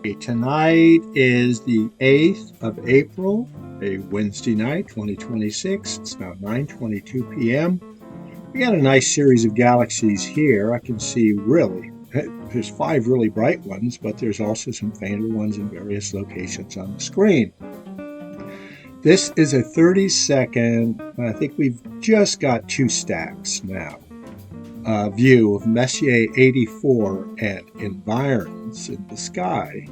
Tonight is the 8th of April, a Wednesday night, 2026. It's now 9:22 p.m. We got a nice series of galaxies here. I can see there's 5 really bright ones, but there's also some fainter ones in various locations on the screen. This is a 30-second, I think we've just got 2 stacks now, view of Messier 84 and environs in the sky.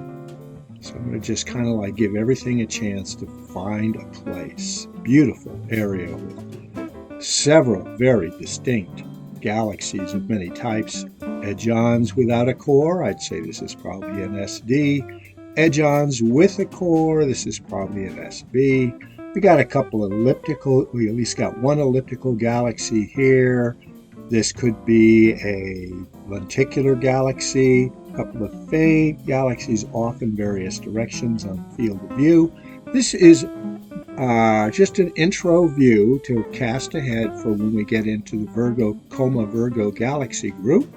So I'm going to just kind of like give everything a chance to find a place. Beautiful area with several very distinct galaxies of many types. Edge-ons without a core, I'd say this is probably an SD. Edge-ons with a core, this is probably an SB. We got a couple of we at least got one elliptical galaxy here. This could be a lenticular galaxy, a couple of faint galaxies off in various directions on the field of view. This is just an intro view to cast ahead for when we get into the Coma Virgo galaxy group.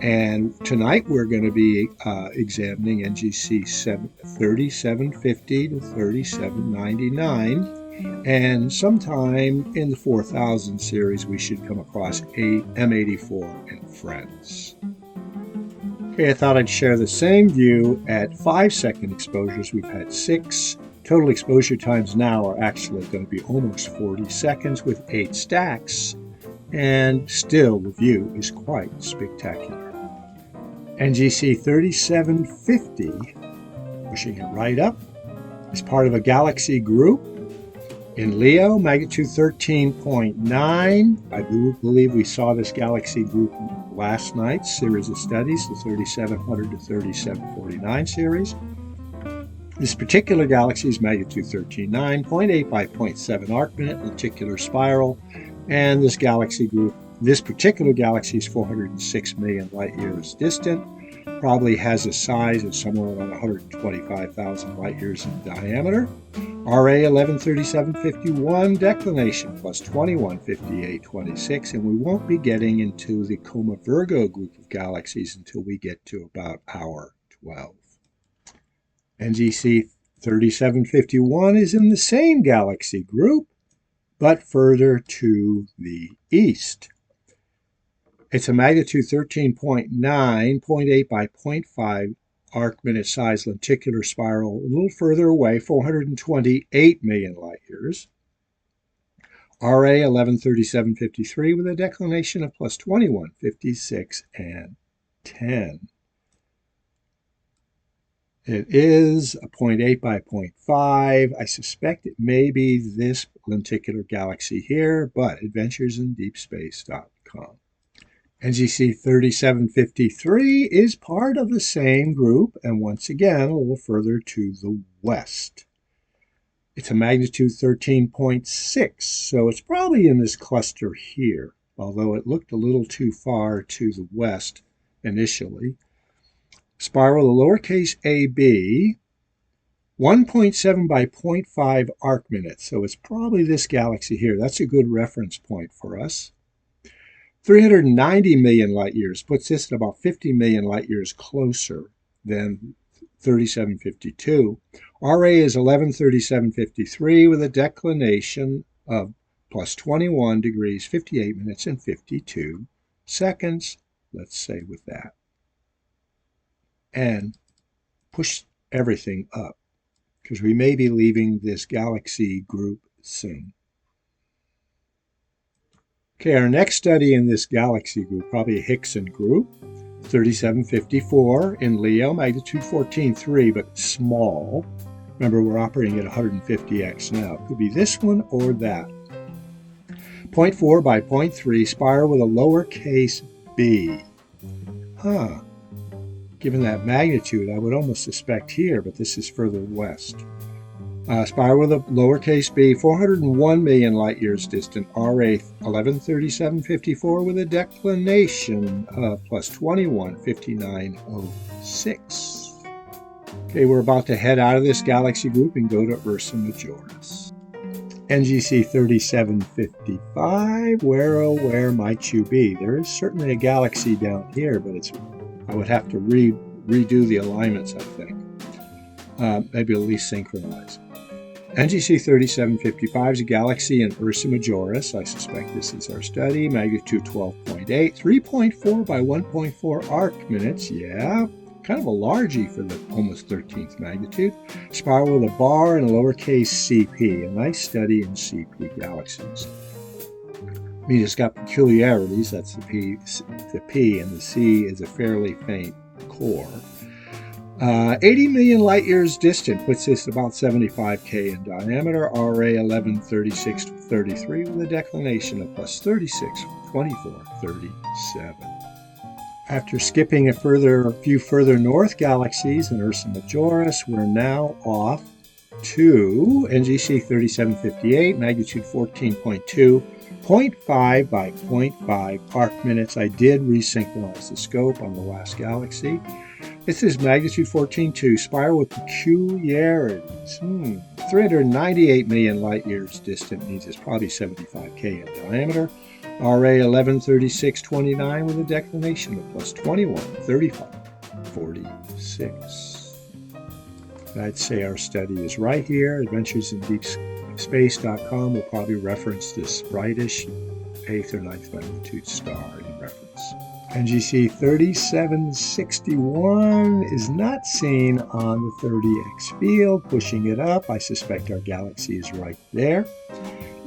And tonight we're going to be examining NGC 3750 to 3799. And sometime in the 4000 series, we should come across M84 and friends. Okay, I thought I'd share the same view at 5-second exposures. We've had 6. Total exposure times now are actually going to be almost 40 seconds with 8 stacks. And still, the view is quite spectacular. NGC 3750, pushing it right up, is part of a galaxy group in Leo, magnitude 13.9. I believe we saw this galaxy group last night's series of studies, the 3700 to 3749 series. This particular galaxy is magnitude 13.9, 0.8 by 0.7 arc-minute, lenticular spiral, and this particular galaxy is 406 million light years distant, probably has a size of somewhere around 125,000 light years in diameter. RA 113751, declination plus 215826, and we won't be getting into the Coma Virgo group of galaxies until we get to about hour 12. NGC 3751 is in the same galaxy group, but further to the east. It's a magnitude 13.9, 0.8 by 0.5 arc-minute size lenticular spiral, a little further away, 428 million light years. RA 113753 with a declination of plus 21, 56, and 10. It is a 0.8 by 0.5. I suspect it may be this lenticular galaxy here, but adventuresindeepspace.com. NGC 3753 is part of the same group, and once again, a little further to the west. It's a magnitude 13.6, so it's probably in this cluster here, although it looked a little too far to the west initially. Spiral, the lowercase ab, 1.7 by 0.5 arc-minute, so it's probably this galaxy here. That's a good reference point for us. 390 million light years puts this at about 50 million light years closer than 3752. RA is 113753 with a declination of plus 21 degrees, 58 minutes, and 52 seconds. Let's say with that. And push everything up, because we may be leaving this galaxy group soon. Okay, our next study in this galaxy group, probably a Hickson group, 3754 in Leo, magnitude 14.3, but small. Remember, we're operating at 150x now. It could be this one or that. 0.4 by 0.3, spiral with a lowercase b. Given that magnitude, I would almost suspect here, but this is further west. Spiral with a lowercase b, 401 million light years distant, RA 113754 with a declination of plus 21, 5906. Okay, we're about to head out of this galaxy group and go to Ursa Majoris. NGC 3755, where oh where might you be? There is certainly a galaxy down here, but I would have to redo the alignments, I think. maybe at least synchronize. NGC 3755 is a galaxy in Ursa Majoris. I suspect this is our study. Magnitude 12.8, 3.4 by 1.4 arc minutes. Yeah, kind of a largie for the almost 13th magnitude. Spiral with a bar and a lowercase cp. A nice study in CP galaxies. I mean, it's got peculiarities. That's the P, and the C is a fairly faint core. 80 million light years distant, puts this about 75K in diameter. RA 113633 with a declination of plus 36, 24, 37. After skipping a few further north galaxies in Ursa Majoris, we're now off to NGC 3758, magnitude 14.2. 0.5 by 0.5 arc minutes. I did resynchronize the scope on the last galaxy. This is magnitude 14.2, spiral with peculiarities. 398 million light years distant means it's probably 75K in diameter. RA 113629 with a declination of plus 21, 35, 46. I'd say our study is right here. Adventures in Deep Space.com will probably reference this brightish 8th or 9th magnitude star in reference. NGC 3761 is not seen on the 30X field. Pushing it up, I suspect our galaxy is right there.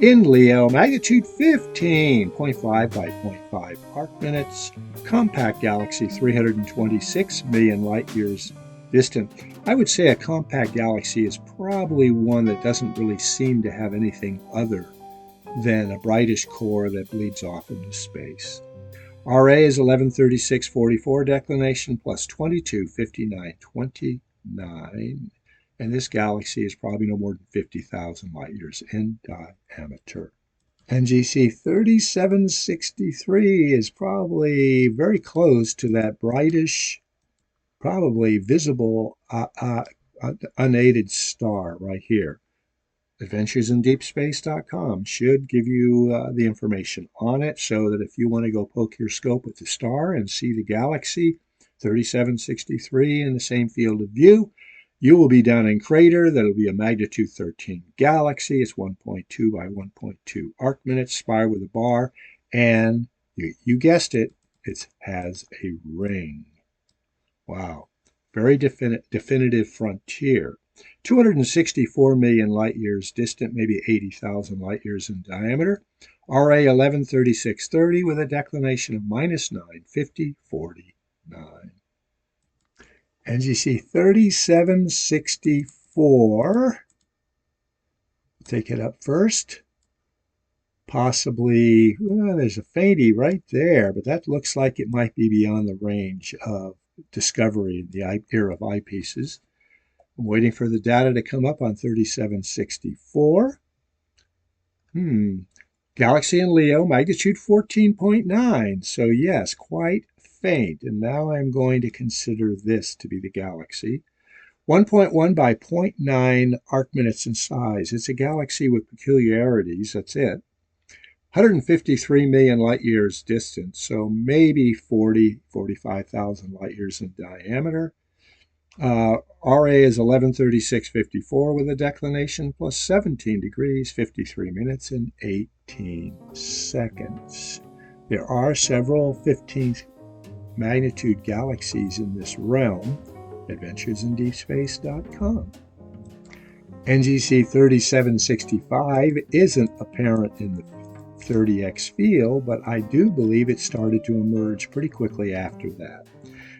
In Leo, magnitude 15, 0.5 by 0.5 arc minutes. Compact galaxy, 326 million light years distant. I would say a compact galaxy is probably one that doesn't really seem to have anything other than a brightish core that bleeds off into space. RA is 113644 declination plus 22, 59, 29. And this galaxy is probably no more than 50,000 light years in diameter. NGC 3763 is probably very close to that brightish, probably visible, unaided star right here. AdventuresInDeepSpace.com should give you the information on it so that if you want to go poke your scope at the star and see the galaxy 3763 in the same field of view, you will be down in Crater. That'll be a magnitude 13 galaxy. It's 1.2 by 1.2 arc minutes, spiral with a bar, and you guessed it, it has a ring. Wow, very definitive frontier. 264 million light years distant, maybe 80,000 light years in diameter. RA 113630 with a declination of minus 9, 50, 49. NGC 3764. Take it up first. Possibly, well, there's a fainty right there, but that looks like it might be beyond the range of discovery in the era of eyepieces. I'm waiting for the data to come up on 3764. Galaxy in Leo, magnitude 14.9. So yes, quite faint. And now I'm going to consider this to be the galaxy. 1.1 by 0.9 arc minutes in size. It's a galaxy with peculiarities, that's it. 153 million light years distant, so maybe 45,000 light years in diameter. RA is 113654 with a declination plus 17 degrees, 53 minutes, and 18 seconds. There are several 15th magnitude galaxies in this realm. AdventuresInDeepSpace.com. NGC 3765 isn't apparent in the 30X field, but I do believe it started to emerge pretty quickly after that.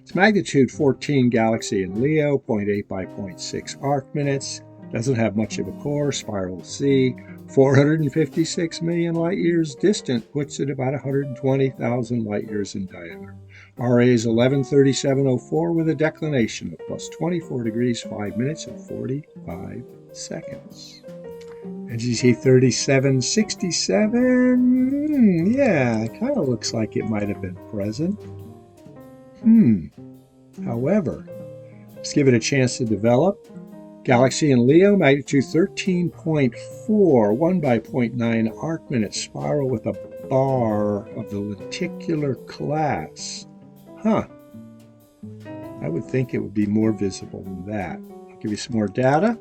It's magnitude 14 galaxy in Leo, 0.8 by 0.6 arc minutes. Doesn't have much of a core, spiral C. 456 million light years distant, puts it about 120,000 light years in diameter. RA is 113704 with a declination of plus 24 degrees, 5 minutes, and 45 seconds. NGC 3767, yeah, it kind of looks like it might have been present. However, let's give it a chance to develop. Galaxy in Leo, magnitude 13.4, 1 by 0.9 arc minutes, spiral with a bar of the lenticular class. I would think it would be more visible than that. give you some more data.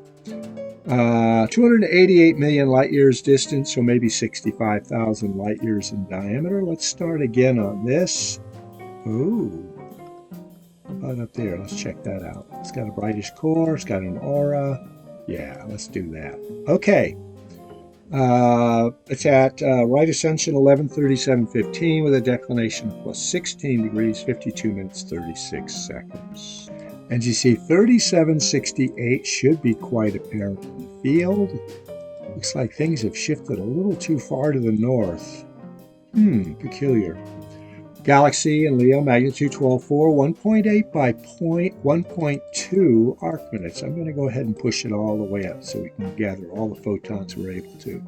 288 million light years distant, so maybe 65,000 light years in diameter. Let's start again on this. Ooh, right up there. Let's check that out. It's got a brightish core. It's got an aura. Yeah, let's do that. Okay. It's at right ascension 11:37:15 with a declination of plus 16 degrees, 52 minutes, 36 seconds. NGC 3768 should be quite apparent in the field. Looks like things have shifted a little too far to the north. Peculiar. Galaxy in Leo, magnitude 12.4, 1.8 by 1.2 arc minutes. I'm going to go ahead and push it all the way up so we can gather all the photons we're able to.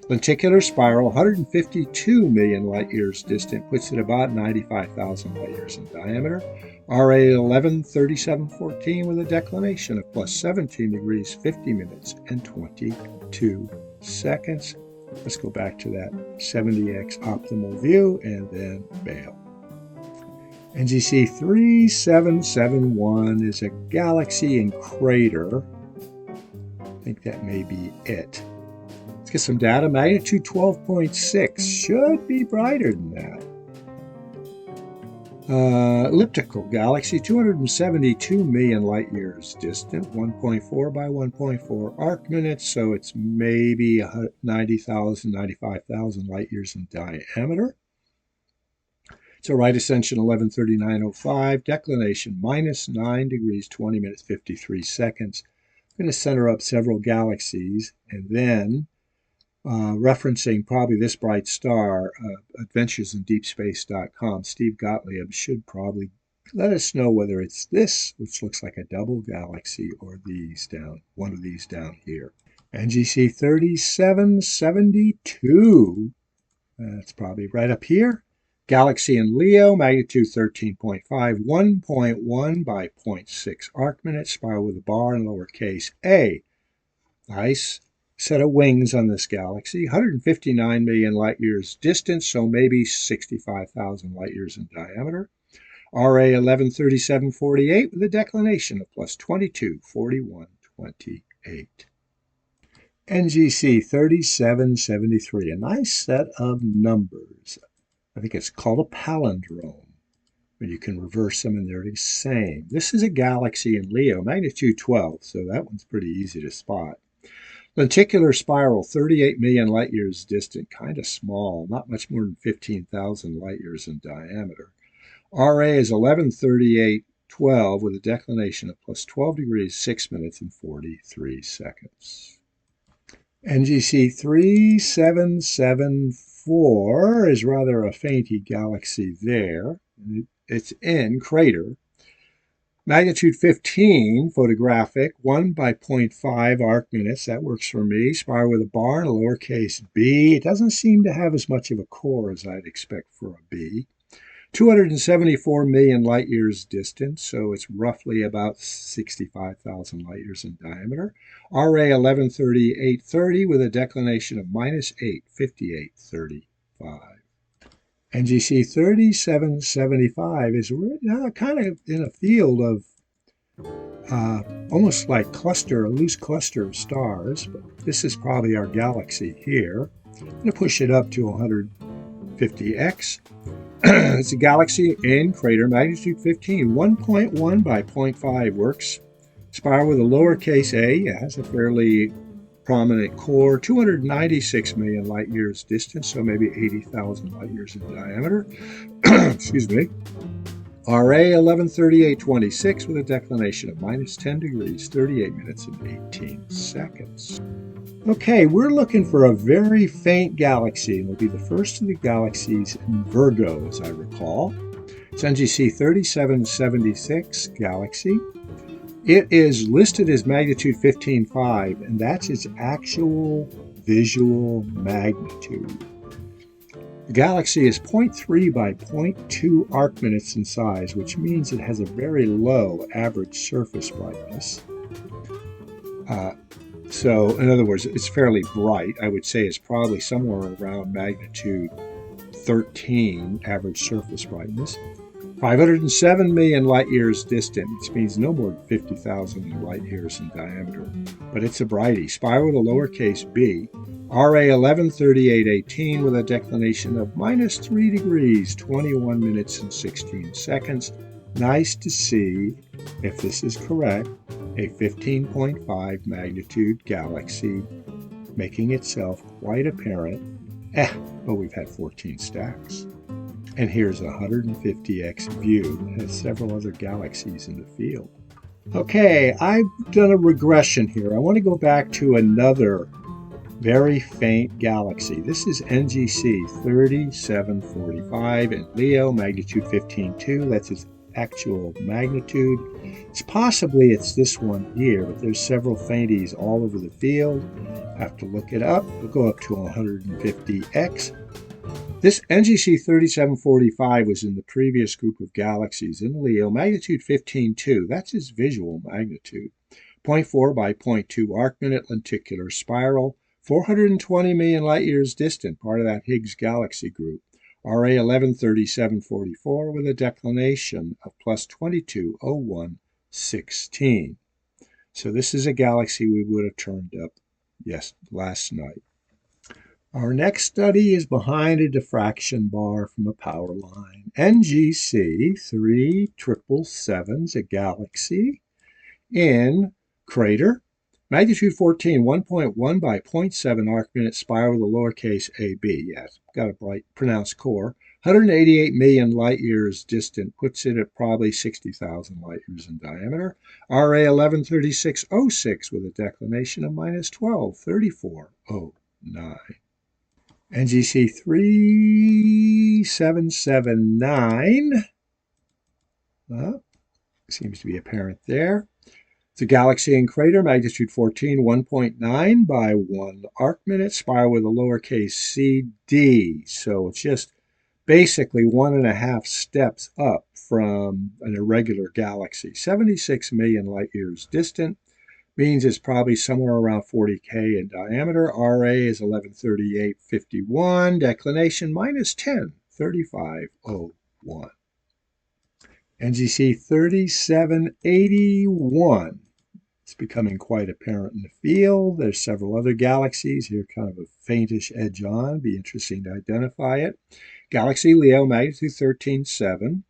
Lenticular spiral, 152 million light years distant, puts it about 95,000 light years in diameter. RA 11:37:14 with a declination of plus 17 degrees, 50 minutes, and 22 seconds. Let's go back to that 70x optimal view and then bail. NGC 3771 is a galaxy in crater. I think that may be it. Let's get some data. Magnitude 12.6 should be brighter than that. Elliptical galaxy, 272 million light years distant, 1.4 by 1.4 arc minutes, so it's maybe 90,000, 95,000 light years in diameter. It's a right ascension 11:39:05, declination minus 9 degrees, 20 minutes, 53 seconds. I'm going to center up several galaxies, and then referencing probably this bright star, adventuresindeepspace.com, Steve Gottlieb should probably let us know whether it's this, which looks like a double galaxy, or these down, one of these down here. NGC 3772, that's probably right up here. Galaxy in Leo, magnitude 13.5, 1.1 by 0.6 arc minutes, spiral with a bar and lowercase a. Nice set of wings on this galaxy, 159 million light years distant, so maybe 65,000 light years in diameter. RA 11:37:48 with a declination of plus 22, 41, 28. NGC 3773, a nice set of numbers. I think it's called a palindrome, but you can reverse them and they're the same. This is a galaxy in Leo, magnitude 12, so that one's pretty easy to spot. Lenticular spiral, 38 million light years distant, kind of small, not much more than 15,000 light years in diameter. RA is 11:38:12 with a declination of plus 12 degrees, 6 minutes, and 43 seconds. NGC 3774 is rather a fainty galaxy there. It's in crater. Magnitude 15, photographic, 1 by 0.5 arc minutes. That works for me. Spiral with a bar and a lowercase b. It doesn't seem to have as much of a core as I'd expect for a b. 274 million light years distant, so it's roughly about 65,000 light years in diameter. RA 11:38:30 with a declination of minus 8, 58:35. NGC 3775 is kind of in a field of almost like a loose cluster of stars, but this is probably our galaxy here. I'm going to push it up to 150x. It's a galaxy in crater, magnitude 15, 1.1 by 0.5 works. Spiral with a lowercase a, yeah, has a fairly prominent core, 296 million light years distant, so maybe 80,000 light years in diameter. Excuse me. RA 11:38:26 with a declination of minus 10 degrees, 38 minutes, and 18 seconds. Okay, we're looking for a very faint galaxy, and it'll be the first of the galaxies in Virgo, as I recall. It's NGC 3776 galaxy. It is listed as magnitude 15.5, and that's its actual visual magnitude. The galaxy is 0.3 by 0.2 arc minutes in size, which means it has a very low average surface brightness. So, in other words, it's fairly bright. I would say it's probably somewhere around magnitude 13 average surface brightness. 507 million light years distant, which means no more than 50,000 light years in diameter. But it's a brighty. Spiral with a lowercase b. RA 113818 with a declination of -3 degrees, 21 minutes and 16 seconds. Nice to see, if this is correct, a 15.5 magnitude galaxy making itself quite apparent. But we've had 14 stacks. And here's a 150x view. It has several other galaxies in the field. Okay, I've done a regression here. I want to go back to another very faint galaxy. This is NGC 3745 in Leo, magnitude 15.2. That's its actual magnitude. It's this one here, but there's several fainties all over the field. I have to look it up. We'll go up to 150x. This NGC 3745 was in the previous group of galaxies in Leo, magnitude 15.2. That's its visual magnitude. 0.4 by 0.2 arc-minute lenticular spiral, 420 million light years distant, part of that Higgs galaxy group. RA 113744 with a declination of +220116. So this is a galaxy we would have turned up last night. Our next study is behind a diffraction bar from a power line. NGC 3777 is a galaxy in Crater. Magnitude 14, 1.1 by 0.7 arc-minute spiral with a lowercase ab. Yes, got a bright pronounced core. 188 million light years distant, puts it at probably 60,000 light years in diameter. RA 113606 with a declination of -123409. NGC 3779. Seems to be apparent there. It's a galaxy in Crater, magnitude 14, 1.9 by 1 arc-minute, spiral with a lowercase cd. So it's just basically 1.5 steps up from an irregular galaxy. 76 million light years distant, means it's probably somewhere around 40K in diameter. RA is 113851, declination -10, 3501. NGC 3781. It's becoming quite apparent in the field. There's several other galaxies here, kind of a faintish edge on. Be interesting to identify it. Galaxy Leo, magnitude 13.7.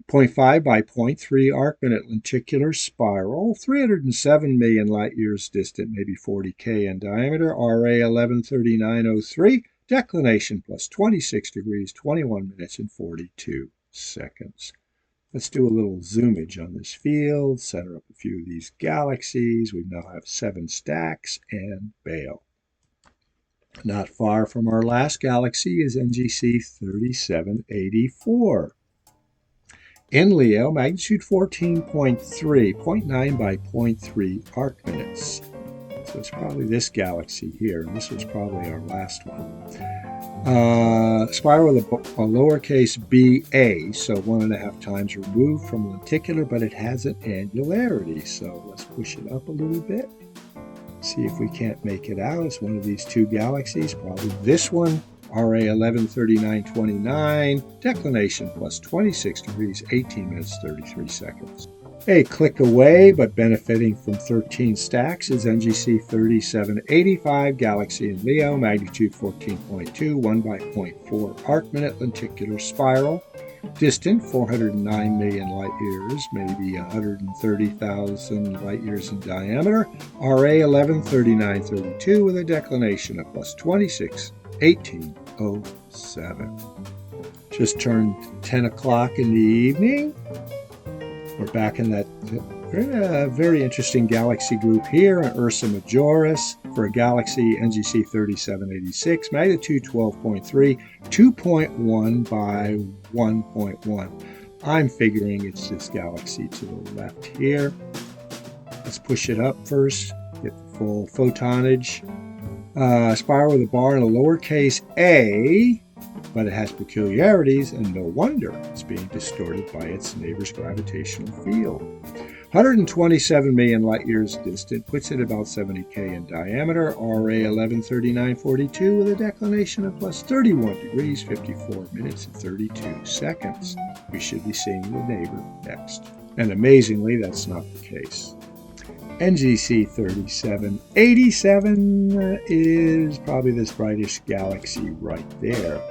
0.5 by 0.3 arc-minute lenticular spiral, 307 million light years distant, maybe 40K in diameter. RA 113903, declination +26 degrees, 21 minutes and 42 seconds. Let's do a little zoomage on this field, center up a few of these galaxies. We now have 7 stacks and bail. Not far from our last galaxy is NGC 3784. In Leo, magnitude 14.3, 0.9 by 0.3 arc-minutes. So it's probably this galaxy here, and this was probably our last one. Spiral with a lowercase ba, so 1.5 times removed from lenticular, but it has an angularity. So let's push it up a little bit. See if we can't make it out. It's one of these 2 galaxies, probably this one. RA 113929, declination +26 degrees, 18 minutes, 33 seconds. A click away, but benefiting from 13 stacks, is NGC 3785, galaxy in Leo, magnitude 14.2, 1 by 0.4 arc-minute lenticular spiral, distant 409 million light years, maybe 130,000 light years in diameter. RA 113932 with a declination of +26, 1807. Just turned 10 o'clock in the evening. We're back in that very interesting galaxy group here, Ursa Majoris, for a galaxy NGC 3786, magnitude 12.3, 2.1 by 1.1. I'm figuring it's this galaxy to the left here. Let's push it up first, get the full photonage. Spiral with a bar and a lowercase a, but it has peculiarities, and no wonder it's being distorted by its neighbor's gravitational field. 127 million light years distant, puts it about 70K in diameter, RA 113942 with a declination of plus 31 degrees, 54 minutes and 32 seconds. We should be seeing the neighbor next. And amazingly, that's not the case. NGC 3787 is probably this brightest galaxy right there.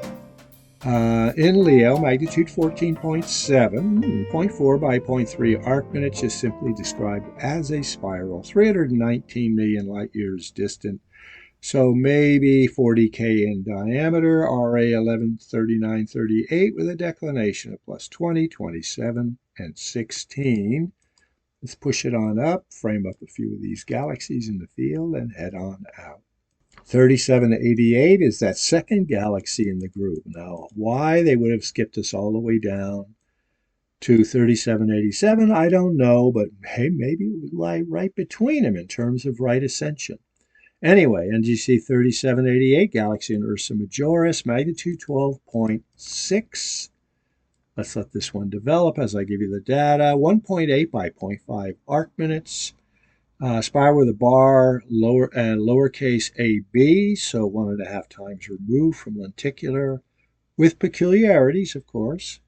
In Leo, magnitude 14.7, 0.4 by 0.3 arc minutes is simply described as a spiral, 319 million light years distant, so maybe 40K in diameter, RA 113938 with a declination of plus 20, 27, and 16. Let's push it on up, frame up a few of these galaxies in the field, and head on out. 3788 is that second galaxy in the group. Now, why they would have skipped us all the way down to 3787, I don't know, but hey, maybe it would lie right between them in terms of right ascension. Anyway, NGC 3788, galaxy in Ursa Majoris, magnitude 12.6. Let's let this one develop as I give you the data. 1.8 by 0.5 arc minutes. Spiral with a bar, lowercase ab, so 1.5 times removed from lenticular, with peculiarities, of course.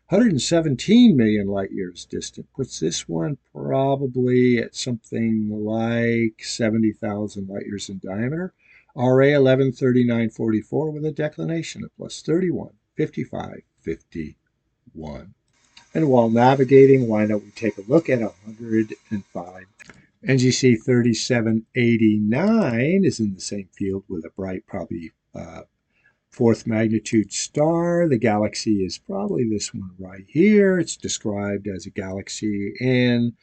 117 million light years distant puts this one probably at something like 70,000 light years in diameter. RA 113944 with a declination of plus 31, 55, 51. And while navigating, why don't we take a look at 105. NGC 3789 is in the same field with a bright, probably fourth magnitude star. The galaxy is probably this one right here. It's described as a galaxy in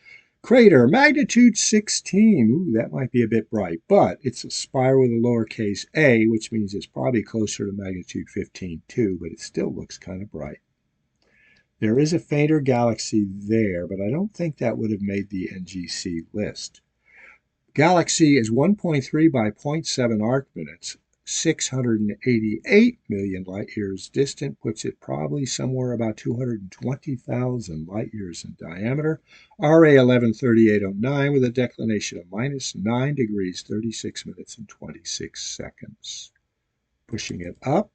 crater, magnitude 16. Ooh, that might be a bit bright, but it's a spiral with a lowercase a, which means it's probably closer to magnitude 15 too, but it still looks kind of bright. There is a fainter galaxy there, but I don't think that would have made the NGC list. Galaxy is 1.3 by 0.7 arc minutes, 688 million light years distant, puts it probably somewhere about 220,000 light years in diameter. RA 113809 with a declination of minus 9 degrees, 36 minutes and 26 seconds. Pushing it up.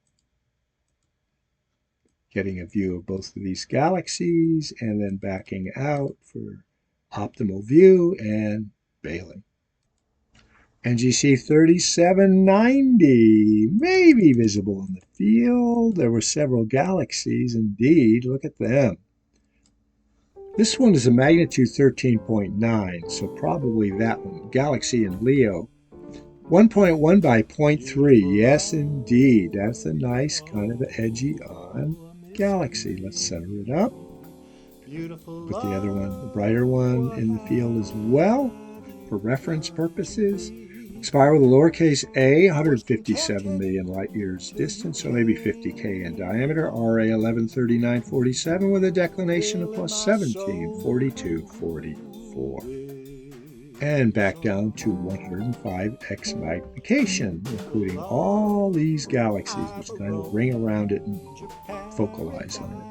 Getting a view of both of these galaxies, and then backing out for optimal view and bailing. NGC 3790 may be visible in the field. There were several galaxies indeed. Look at them. This one is a magnitude 13.9, so probably that one. Galaxy in Leo. 1.1 by 0.3. Yes, indeed. That's a nice kind of edgy on galaxy. Let's center it up. Put the other one, the brighter one, in the field as well for reference purposes. Spiral with a lowercase a, 157 million light years distant, so maybe 50K in diameter. RA 113947 with a declination of plus 17, 42, 44. And back down to 105x magnification, including all these galaxies, which kind of ring around it and focalize on it.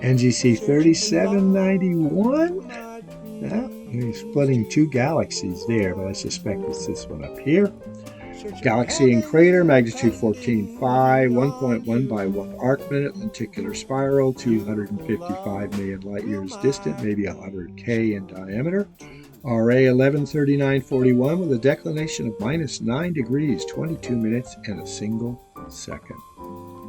NGC 3791. Yeah, we're splitting two galaxies there, but I suspect it's this one up here. Galaxy in crater, magnitude 14.5, 1.1 by 1 arc minute, lenticular spiral, 255 million light years distant, maybe 100K in diameter. RA 113941 with a declination of minus 9 degrees, 22 minutes and a single second.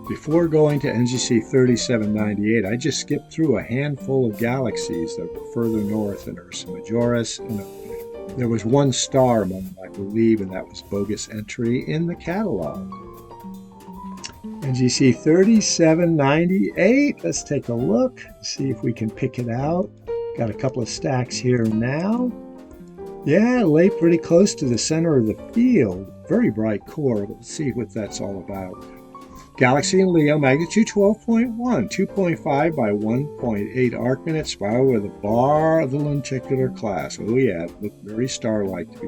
Before going to NGC 3798, I just skipped through a handful of galaxies that were further north in Ursa Majoris, and there was one star among them, I believe, and that was bogus entry in the catalog. NGC 3798, let's take a look, see if we can pick it out. Got a couple of stacks here now. Yeah, it lay pretty close to the center of the field. Very bright core, but let's see what that's all about. Galaxy in Leo, magnitude 12.1, 2.5 by 1.8 arc minute, spiral with a bar of the lenticular class. Oh yeah, it looked very star-like to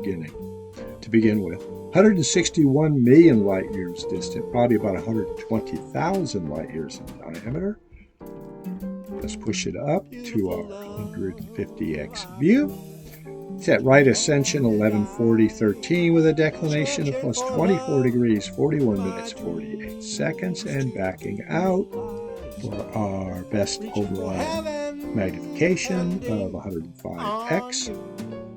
begin with. 161 million light years distant, probably about 120,000 light years in diameter. Let's push it up to our 150x view. It's at right ascension 1140.13 with a declination of plus 24 degrees, 41 minutes, 48 seconds, and backing out for our best overall magnification of 105x.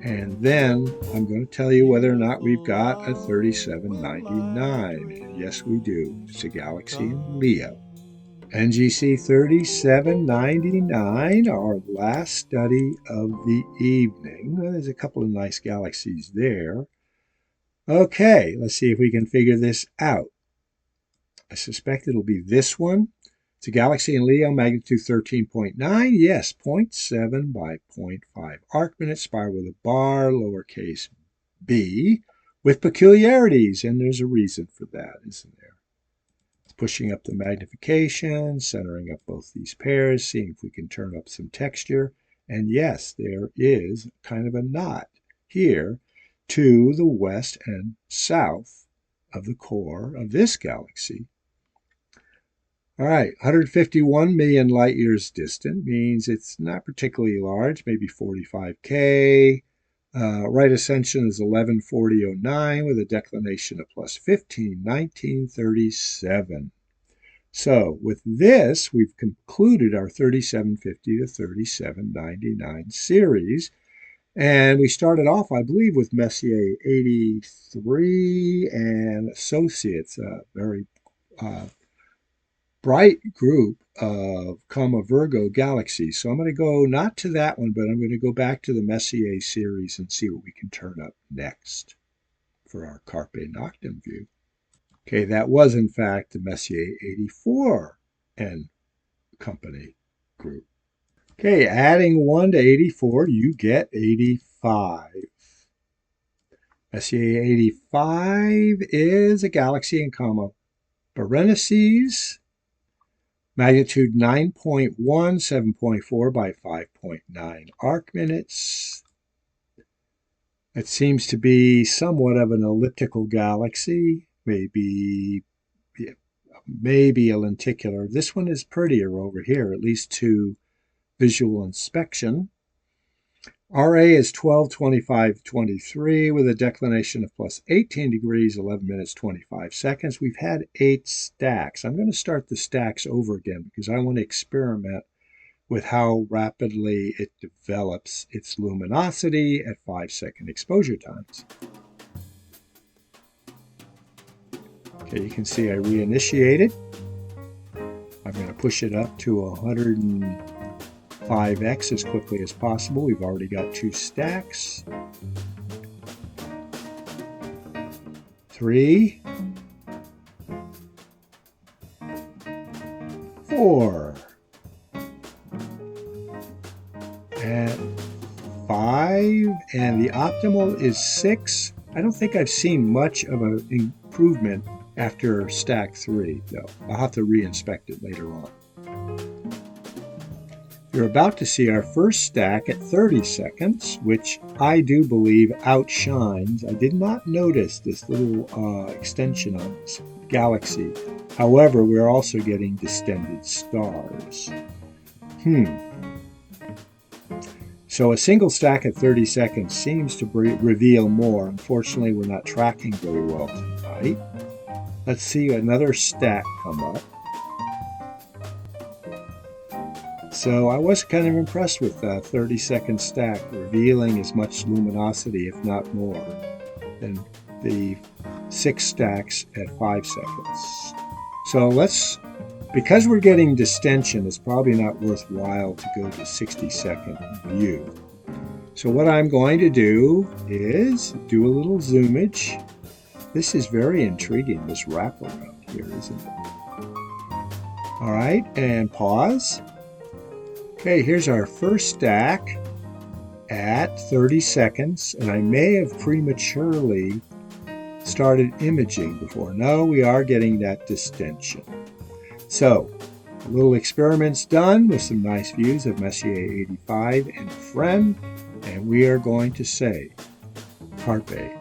And then I'm going to tell you whether or not we've got a 3799. And yes, we do. It's a galaxy in Leo. NGC 3799, our last study of the evening. Well, there's a couple of nice galaxies there. Okay, let's see if we can figure this out. I suspect it'll be this one. It's a galaxy in Leo, magnitude 13.9. Yes, 0.7 by 0.5 arc minutes, spiral with a bar, lowercase b, with peculiarities. And there's a reason for that, isn't there? Pushing up the magnification, centering up both these pairs, seeing if we can turn up some texture. And yes, there is kind of a knot here to the west and south of the core of this galaxy. All right, 151 million light years distant means it's not particularly large, maybe 45K. Right ascension is 1140.09 with a declination of plus 15, 1937. So with this, we've concluded our 3750 to 3799 series. And we started off, I believe, with Messier 83 and Associates, a very bright group of Virgo galaxies. So I'm going to go not to that one, but I'm going to go back to the Messier series and see what we can turn up next for our Carpe Noctem view. Okay, that was in fact the Messier 84 and company group. Okay, adding 1 to 84, you get 85. Messier 85 is a galaxy in Berenices. Magnitude 9.1, 7.4 by 5.9 arc minutes. It seems to be somewhat of an elliptical galaxy, maybe a lenticular. This one is prettier over here, at least to visual inspection. RA is 1225.23 with a declination of plus 18 degrees, 11 minutes, 25 seconds. We've had 8 stacks. I'm going to start the stacks over again because I want to experiment with how rapidly it develops its luminosity at 5-second exposure times. Okay, you can see I reinitiated. I'm going to push it up to 105x as quickly as possible. We've already got 2 stacks. 3, 4, and 5, and the optimal is 6. I don't think I've seen much of an improvement after stack 3, though. I'll have to re-inspect it later on. You're about to see our first stack at 30 seconds, which I do believe outshines. I did not notice this little extension on this galaxy. However, we're also getting distended stars. So a single stack at 30 seconds seems to reveal more. Unfortunately, we're not tracking very well tonight. Let's see another stack come up. So I was kind of impressed with that 30-second stack, revealing as much luminosity, if not more, than the 6 stacks at 5 seconds. So because we're getting distension, it's probably not worthwhile to go to 60-second view. So what I'm going to do is do a little zoomage. This is very intriguing, this wraparound here, isn't it? All right, and pause. Okay, here's our first stack at 30 seconds, and I may have prematurely started imaging before. No, we are getting that distension. So, a little experiment's done with some nice views of Messier 85 and a friend, and we are going to say Carpe